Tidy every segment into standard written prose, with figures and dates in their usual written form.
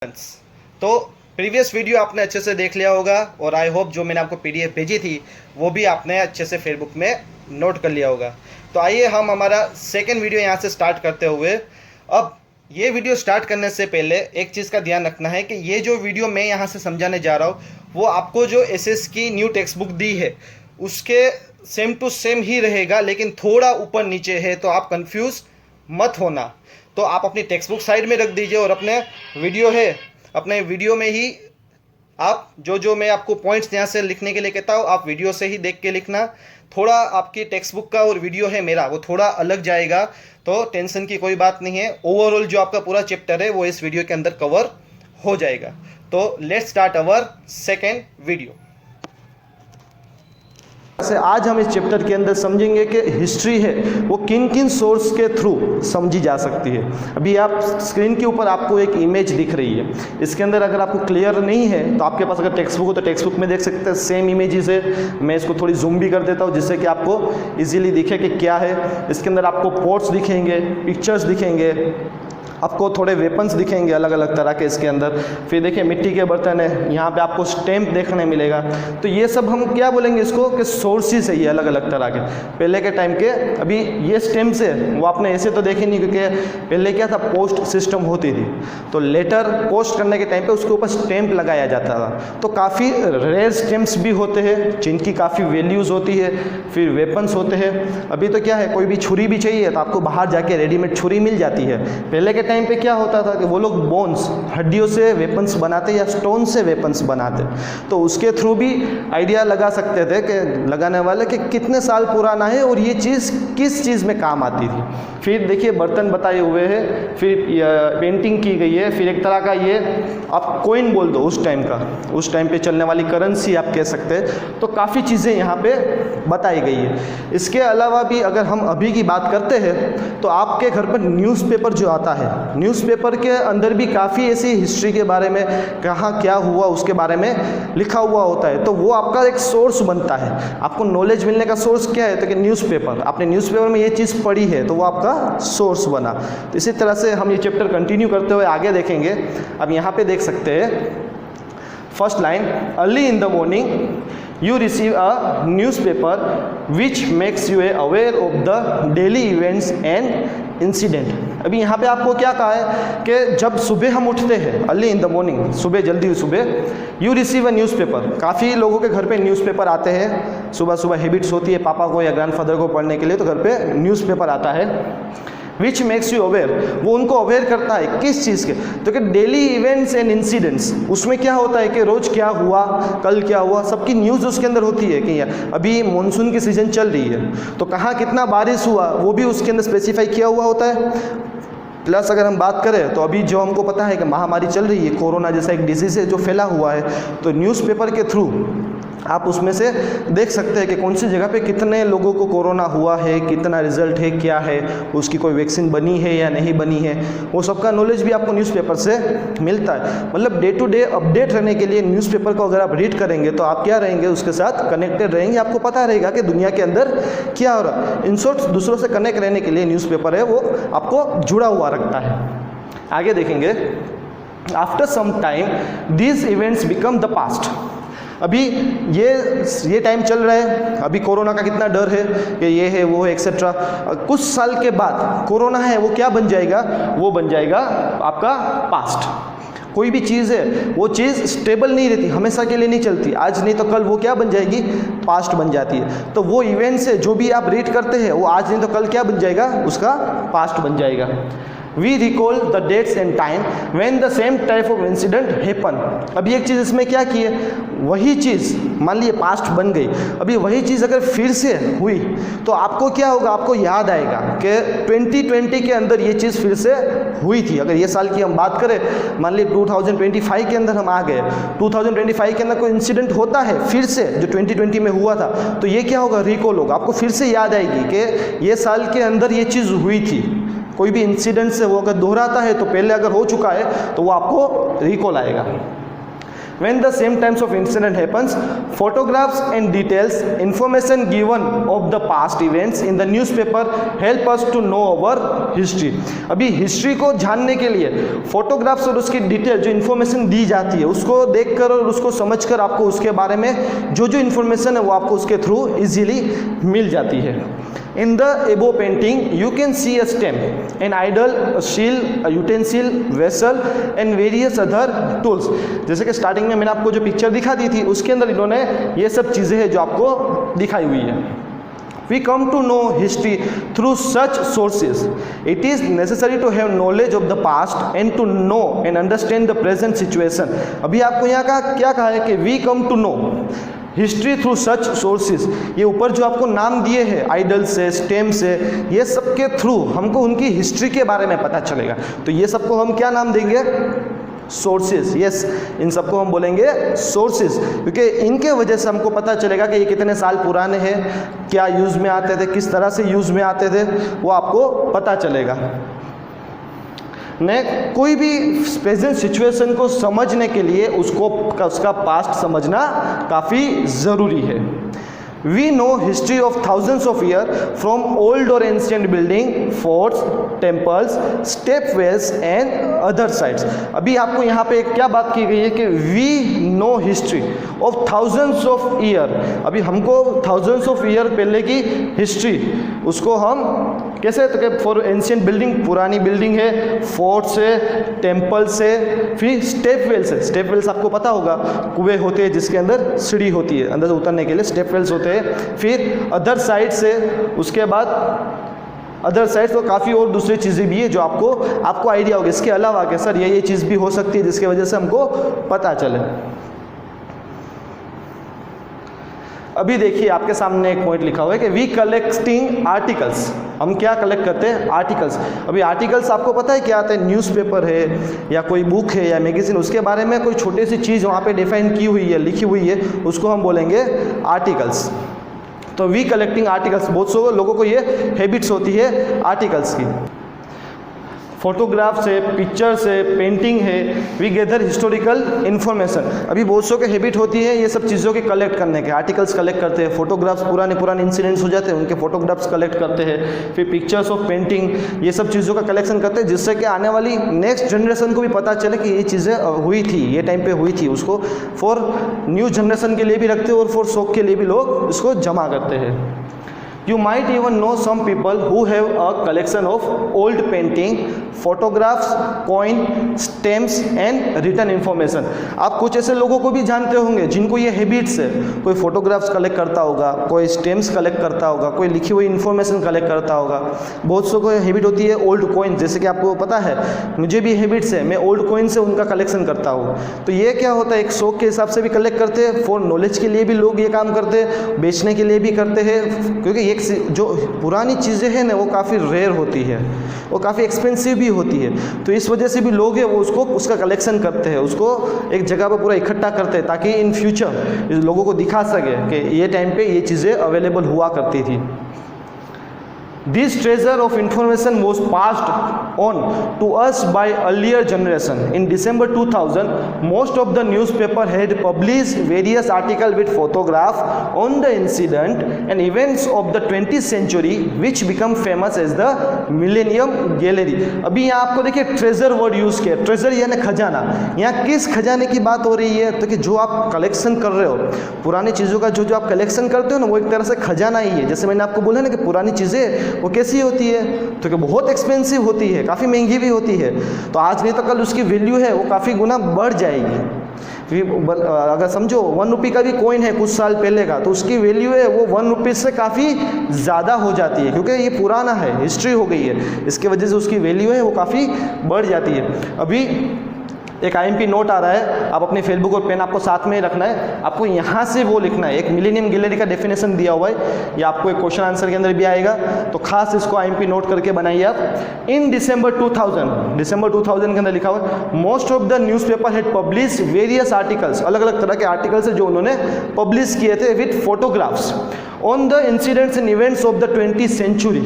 तो previous video आपने अच्छे से देख लिया होगा और आई होप जो मैंने आपको पीडीएफ भेजी थी वो भी आपने अच्छे से फेसबुक में नोट कर लिया होगा। तो आइए हम हमारा सेकेंड वीडियो यहाँ से स्टार्ट करते हुए, अब ये वीडियो स्टार्ट करने से पहले एक चीज़ का ध्यान रखना है कि ये जो वीडियो मैं यहाँ से समझाने जा रहा हूँ वो आपको जो एसएस की न्यू टेक्स्ट बुक दी है उसके सेम टू सेम ही रहेगा, लेकिन थोड़ा ऊपर नीचे है, तो आप कंफ्यूज मत होना। तो आप अपनी टेक्स्ट बुक साइड में रख दीजिए और अपने वीडियो में ही आप जो मैं आपको पॉइंट्स यहाँ से लिखने के लिए कहता हूँ आप वीडियो से ही देख के लिखना। थोड़ा आपकी टेक्स्ट बुक का और वीडियो है मेरा वो थोड़ा अलग जाएगा, तो टेंशन की कोई बात नहीं है। ओवरऑल जो आपका पूरा चैप्टर है वो इस वीडियो के अंदर कवर हो जाएगा। तो let's start our second video. आज हम इस चैप्टर के अंदर समझेंगे कि हिस्ट्री है वो किन किन सोर्स के थ्रू समझी जा सकती है। अभी आप स्क्रीन के ऊपर आपको एक इमेज दिख रही है, इसके अंदर अगर आपको क्लियर नहीं है तो आपके पास अगर टेक्स्ट बुक हो तो टेक्स्ट बुक में देख सकते हैं सेम इमेजेस है। मैं इसको थोड़ी जूम भी कर देता हूँ जिससे कि आपको इजीली दिखे कि क्या है। इसके अंदर आपको पोर्ट्स दिखेंगे, पिक्चर्स दिखेंगे, आपको थोड़े वेपन्स दिखेंगे अलग अलग तरह के इसके अंदर। फिर देखिए मिट्टी के बर्तन है, यहाँ पे आपको स्टैम्प देखने मिलेगा। तो ये सब हम क्या बोलेंगे इसको कि सोर्सेस है ये अलग अलग तरह के पहले के टाइम के। अभी ये स्टैम्प्स है वो आपने ऐसे तो देखे नहीं, क्योंकि पहले क्या था पोस्ट सिस्टम होती थी, तो लेटर पोस्ट करने के टाइम पे उसके ऊपर स्टैम्प लगाया जाता था। तो काफ़ी रेयर स्टैम्प्स भी होते हैं जिनकी काफ़ी वैल्यूज़ होती है। फिर वेपन्स होते हैं। अभी तो क्या है कोई भी छुरी भी चाहिए तो आपको बाहर जाके रेडीमेड छुरी मिल जाती है। पहले के टाइम पे क्या होता था कि वो लोग बोन्स हड्डियों से वेपन्स बनाते या स्टोन से वेपन्स बनाते, तो उसके थ्रू भी आइडिया लगा सकते थे कि लगाने वाले कि कितने साल पुराना है और ये चीज़ किस चीज़ में काम आती थी। फिर देखिए बर्तन बताए हुए हैं, फिर पेंटिंग की गई है, फिर एक तरह का ये आप कॉइन बोल दो उस टाइम पे चलने वाली करेंसी आप कह सकते हैं। तो काफ़ी चीज़ें यहाँ पे बताई गई है। इसके अलावा भी अगर हम अभी की बात करते हैं तो आपके घर पर न्यूज़पेपर जो आता है, न्यूज़पेपर के अंदर भी काफ़ी ऐसी हिस्ट्री के बारे में कहाँ क्या हुआ उसके बारे में लिखा हुआ होता है। तो वो आपका एक सोर्स बनता है। आपको नॉलेज मिलने का सोर्स क्या है तो कि न्यूज़पेपर, आपने न्यूज़पेपर में ये चीज़ पढ़ी है तो वो आपका सोर्स बना। तो इसी तरह से हम ये चैप्टर कंटिन्यू करते हुए आगे देखेंगे। अब यहाँ पे देख सकते हैं first line, early in the morning you receive a newspaper which makes you aware of the daily events and incident। अभी यहाँ पे आपको क्या कहा है कि जब सुबह हम उठते हैं, अर्ली इन द मॉर्निंग, सुबह जल्दी सुबह, यू रिसीव अ न्यूज़पेपर। काफ़ी लोगों के घर पे न्यूज़पेपर आते हैं, सुबह सुबह हैबिट्स होती है पापा को या ग्रैंडफादर को पढ़ने के लिए, तो घर पे न्यूज़पेपर आता है। विच मेक्स यू अवेयर, वो उनको अवेयर करता है किस चीज़ के, तो कि डेली इवेंट्स एंड इंसिडेंट्स। उसमें क्या होता है कि रोज़ क्या हुआ, कल क्या हुआ, सबकी न्यूज़ उसके अंदर होती है कि अभी मानसून की सीज़न चल रही है तो कहाँ कितना बारिश हुआ वो भी उसके अंदर स्पेसिफाई किया हुआ होता है। प्लस अगर हम बात करें तो अभी जो हमको पता है कि महामारी चल रही है, कोरोना जैसा एक डिजीज़ है जो फैला हुआ है, तो न्यूज़पेपर के थ्रू आप उसमें से देख सकते हैं कि कौन सी जगह पे कितने लोगों को कोरोना हुआ है, कितना रिजल्ट है, क्या है, उसकी कोई वैक्सीन बनी है या नहीं बनी है, वो सबका नॉलेज भी आपको न्यूज़पेपर से मिलता है। मतलब डे टू डे अपडेट रहने के लिए न्यूज़पेपर को अगर आप रीड करेंगे तो आप क्या रहेंगे, उसके साथ कनेक्टेड रहेंगे। आपको पता रहेगा कि दुनिया के अंदर क्या हो रहा है। इन शॉर्ट दूसरों से कनेक्ट रहने के लिए न्यूज़पेपर है वो आपको जुड़ा हुआ रखता है। आगे देखेंगे, after some time these events become the past. अभी ये टाइम चल रहा है, अभी कोरोना का कितना डर है कि ये है वो है एक्सेट्रा। कुछ साल के बाद कोरोना है वो क्या बन जाएगा, वो बन जाएगा आपका पास्ट। कोई भी चीज़ है वो चीज़ स्टेबल नहीं रहती, हमेशा के लिए नहीं चलती, आज नहीं तो कल वो क्या बन जाएगी, पास्ट बन जाती है। तो वो इवेंट्स है जो भी आप रीड करते हैं वो आज नहीं तो कल क्या बन जाएगा, उसका पास्ट बन जाएगा। We recall the dates and time when the same type of incident happen। अभी एक चीज़ इसमें क्या की है, वही चीज़ मान लीजिए पास्ट बन गई, अभी वही चीज़ अगर फिर से हुई तो आपको क्या होगा, आपको याद आएगा कि 2020 के अंदर ये चीज़ फिर से हुई थी। अगर ये साल की हम बात करें, मान लीजिए 2025 के अंदर हम आ गए, 2025 के अंदर कोई इंसिडेंट होता है फिर से जो 2020 में हुआ था, तो ये क्या होगा, रिकॉल होगा, आपको फिर से याद आएगी कि ये साल के अंदर ये चीज़ हुई थी। कोई भी इंसिडेंट से वो अगर दोहराता है तो पहले अगर हो चुका है तो वो आपको रिकॉल आएगा। When the same times of incident happens, photographs and details, information given of the past events in the newspaper help us to know our history. अभी हिस्ट्री को जानने के लिए फोटोग्राफ्स और उसकी डिटेल जो इन्फॉर्मेशन दी जाती है उसको देखकर और उसको समझकर आपको उसके बारे में जो जो इन्फॉर्मेशन है वो आपको उसके थ्रू इजीली मिल जाती है. In the above painting, you can see a stem, an idol, a shield, a utensil, vessel, and various other tools. जैसे कि स्टार्टिंग में मैंने आपको जो पिक्चर दिखा दी थी उसके अंदर इन्होंने ये सब चीज़ें हैं जो आपको दिखाई हुई है. We come to know history through such sources. It is necessary to have knowledge of the past and to know and understand the present situation. अभी आपको यहाँ का क्या कहा है कि we come to know history through such sources. ये ऊपर जो आपको नाम दिए हैं आइडल से, स्टेम से, ये सब के थ्रू हमको उनकी हिस्ट्री के बारे में पता चलेगा. तो ये सबको हम क्या नाम देंगे? सोर्सेज. यस, इन सबको हम बोलेंगे सोर्सेज, क्योंकि इनके वजह से हमको पता चलेगा कि ये कितने साल पुराने हैं, क्या यूज़ में आते थे, किस तरह से यूज़ में आते थे, वो आपको पता चलेगा. ने कोई भी प्रेजेंट सिचुएशन को समझने के लिए उसका पास्ट समझना काफ़ी ज़रूरी है. We know history of thousands of years from old or ancient building, forts, temples, stepwells and other sites. अभी आपको यहाँ पे क्या बात की गई है कि we know history of thousands of years. अभी हमको thousands of years पहले की history उसको हम कैसे, तो कि फॉर एंशियंट बिल्डिंग, पुरानी बिल्डिंग है, फोर्ट्स है, टेम्पल्स है, फिर स्टेपवेल्स है. स्टेपवेल्स आपको पता होगा कुएं होते हैं जिसके अंदर सीढ़ी होती है, अंदर उतरने के लिए स्टेपवेल्स होते हैं. फिर अदर साइड से, उसके बाद अदर साइड तो काफ़ी और दूसरी चीज़ें भी है जो आपको आइडिया होगा. इसके अलावा कि सर ये चीज़ भी हो सकती है जिसकी वजह से हमको पता चले. अभी देखिए आपके सामने एक पॉइंट लिखा हुआ है कि वी कलेक्टिंग आर्टिकल्स. हम क्या कलेक्ट करते हैं? आर्टिकल्स. अभी आर्टिकल्स आपको पता है क्या आता है? न्यूज़पेपर है या कोई बुक है या मैगजीन, उसके बारे में कोई छोटी सी चीज़ वहाँ पे डिफाइन की हुई है, लिखी हुई है, उसको हम बोलेंगे आर्टिकल्स. तो वी कलेक्टिंग आर्टिकल्स, बहुत से लोगों को ये हैबिट्स होती है आर्टिकल्स की. फोटोग्राफ्स है, पिक्चर्स है, पेंटिंग है, वी गैदर हिस्टोरिकल इन्फॉर्मेशन. अभी बहुत सौ की हैबिट होती है ये सब चीज़ों के कलेक्ट करने के. आर्टिकल्स कलेक्ट करते हैं, फोटोग्राफ्स, पुराने इंसिडेंट्स हो जाते हैं उनके फोटोग्राफ्स कलेक्ट करते हैं, फिर पिक्चर्स ऑफ पेंटिंग, ये सब चीज़ों का कलेक्शन करते हैं जिससे कि आने वाली नेक्स्ट जनरेशन को भी पता चले कि ये चीज़ें हुई थी, ये टाइम पे हुई थी. उसको फॉर न्यू जनरेशन के लिए भी रखते हैं और फॉर शौक के लिए भी लोग इसको जमा करते हैं. You might even know some people who have a collection of old painting, photographs, coin, stamps and written information. आप कुछ ऐसे लोगों को भी जानते होंगे जिनको ये हैबिट्स है. कोई फोटोग्राफ्स कलेक्ट करता होगा, कोई स्टैम्प्स कलेक्ट करता होगा, कोई लिखी हुई इन्फॉर्मेशन कलेक्ट करता होगा. बहुत सौ को हैबिट होती है ओल्ड कॉइन. जैसे कि आपको पता है, मुझे भी हैबिट्स है, मैं ओल्ड कॉइन से उनका कलेक्शन करता हूँ. तो ये क्या होता है, एक शौक के हिसाब से भी कलेक्ट करते हैं, फॉर नॉलेज के लिए भी लोग ये काम करते हैं, बेचने के लिए भी करते हैं, क्योंकि जो पुरानी चीज़ें हैं ना वो काफ़ी रेयर होती है, वो काफ़ी एक्सपेंसिव भी होती है. तो इस वजह से भी लोग हैं वो उसका कलेक्शन करते हैं, उसको एक जगह पर पूरा इकट्ठा करते हैं ताकि इन फ्यूचर लोगों को दिखा सके कि ये टाइम पे ये चीज़ें अवेलेबल हुआ करती थी. This treasure of information was passed on to us by earlier generation. In December 2000, most of the newspaper had published various articles with photographs on the incident and events of the 20th century, which become famous as the Millennium Gallery. अभी यहाँ आपको देखिए treasure word use किया. Treasure यानी खजाना. यहाँ किस खजाने की बात हो रही है? तो कि जो आप कलेक्शन कर रहे हो, पुरानी चीज़ों का जो आप कलेक्शन करते हो ना, वो एक तरह से खजाना ही है. जैसे मैंने आपको बोला ना कि पुरानी चीज़ें वो कैसी होती है, तो कि बहुत एक्सपेंसिव होती है, काफ़ी महंगी भी होती है. तो आज नहीं तो कल उसकी वैल्यू है वो काफ़ी गुना बढ़ जाएगी. अगर समझो 1 रुपये का भी कॉइन है कुछ साल पहले का, तो उसकी वैल्यू है वो 1 रुपये से काफ़ी ज़्यादा हो जाती है, क्योंकि ये पुराना है, हिस्ट्री हो गई है, इसके वजह से उसकी वैल्यू है वो काफ़ी बढ़ जाती है. अभी एक IMP नोट आ रहा है, आप अपने फेसबुक और पेन आपको साथ में ही रखना है. आपको यहाँ से वो लिखना है, एक मिलेनियम गैलरी का डेफिनेशन दिया हुआ है, ये आपको एक क्वेश्चन आंसर के अंदर भी आएगा, तो खास इसको IMP नोट करके बनाइए आप. इन दिसंबर 2000 के अंदर लिखा हुआ है, most of the newspaper had publish various articles. अलग अलग तरह के आर्टिकल्स है जो उन्होंने पब्लिश किए थे with photographs on the incidents and events of the 20th century.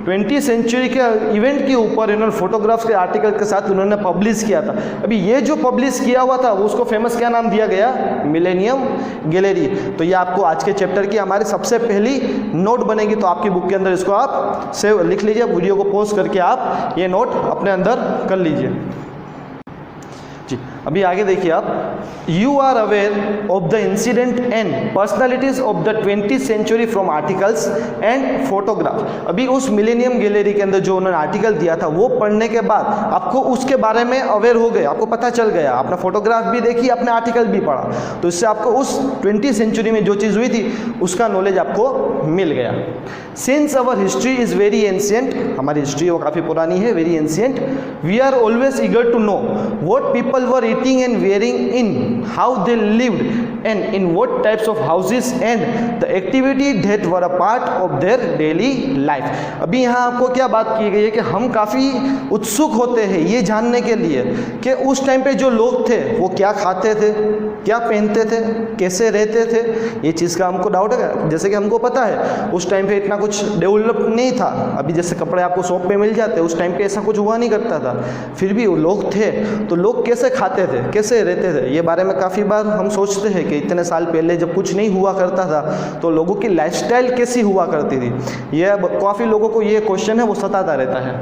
20th century के इवेंट के ऊपर इन्होंने फोटोग्राफ्स के आर्टिकल के साथ उन्होंने पब्लिश किया था। अभी ये जो पब्लिश किया हुआ था वो उसको फेमस क्या नाम दिया गया, मिलेनियम गैलरी। तो ये आपको आज के चैप्टर की हमारी सबसे पहली नोट बनेगी, तो आपकी बुक के अंदर इसको आप सेव लिख लीजिए, वीडियो को पॉज करके आप ये नोट अपने अंदर कर लीजिए जी। अभी आगे देखिए आप, you are aware of the incident and personalities of the 20th century from articles and photograph. अभी उस मिलेनियम गैलरी के अंदर जो उन्होंने आर्टिकल दिया था वो पढ़ने के बाद आपको उसके बारे में अवेयर हो गए, आपको पता चल गया, आपने फोटोग्राफ भी देखी, आपने आर्टिकल भी पढ़ा, तो इससे आपको उस 20th सेंचुरी में जो चीज़ हुई थी उसका नॉलेज आपको मिल गया। Since our history is very ancient, हमारी हिस्ट्री वो काफ़ी पुरानी है, very ancient, we are always eager to know what people were eating and wearing, in how they lived, and in what types of houses, and the activity that were a part of their daily life। अभी यहाँ आपको क्या बात की गई है कि हम काफ़ी उत्सुक होते हैं ये जानने के लिए कि उस टाइम पे जो लोग थे वो क्या खाते थे, क्या पहनते थे, कैसे रहते थे। ये चीज़ का हमको डाउट है, जैसे कि हमको पता है उस टाइम पे इतना कुछ डेवलप नहीं था। अभी जैसे कपड़े आपको शॉप पे मिल जाते, उस टाइम पे ऐसा कुछ हुआ नहीं करता था, फिर भी वो लोग थे, तो लोग कैसे खाते थे, कैसे रहते थे, ये बारे में काफ़ी बार हम सोचते हैं कि इतने साल पहले जब कुछ नहीं हुआ करता था तो लोगों की लाइफस्टाइल कैसी हुआ करती थी। ये काफ़ी लोगों को ये क्वेश्चन है वो सताता रहता है।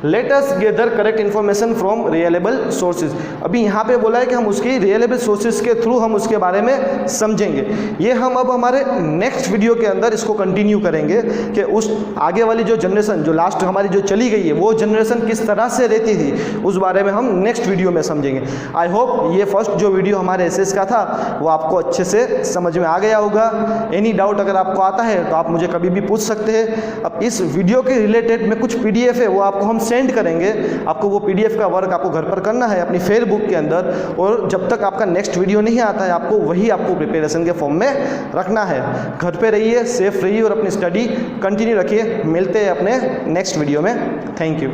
Let us gather correct information from reliable sources. अभी यहाँ पे बोला है कि हम उसकी रियलेबल सोर्सेज के थ्रू हम उसके बारे में समझेंगे। ये हम अब हमारे नेक्स्ट वीडियो के अंदर इसको कंटिन्यू करेंगे कि उस आगे वाली जो जनरेशन, जो लास्ट हमारी जो चली गई है, वो जनरेशन किस तरह से रहती थी उस बारे में हम नेक्स्ट वीडियो में समझेंगे। आई होप ये फर्स्ट जो वीडियो हमारे एसएस का था वो आपको अच्छे से समझ में आ गया होगा। एनी डाउट अगर आपको आता है तो आप मुझे कभी भी पूछ सकते हैं। अब इस वीडियो के रिलेटेड में कुछ PDF है वो आपको हम सेंड करेंगे, आपको वो PDF का वर्क आपको घर पर करना है अपनी फेयर बुक के अंदर, और जब तक आपका नेक्स्ट वीडियो नहीं आता है आपको वही आपको प्रिपरेशन के फॉर्म में रखना है। घर पे रहिए, सेफ रहिए और अपनी स्टडी कंटिन्यू रखिए। मिलते हैं अपने नेक्स्ट वीडियो में। Thank you.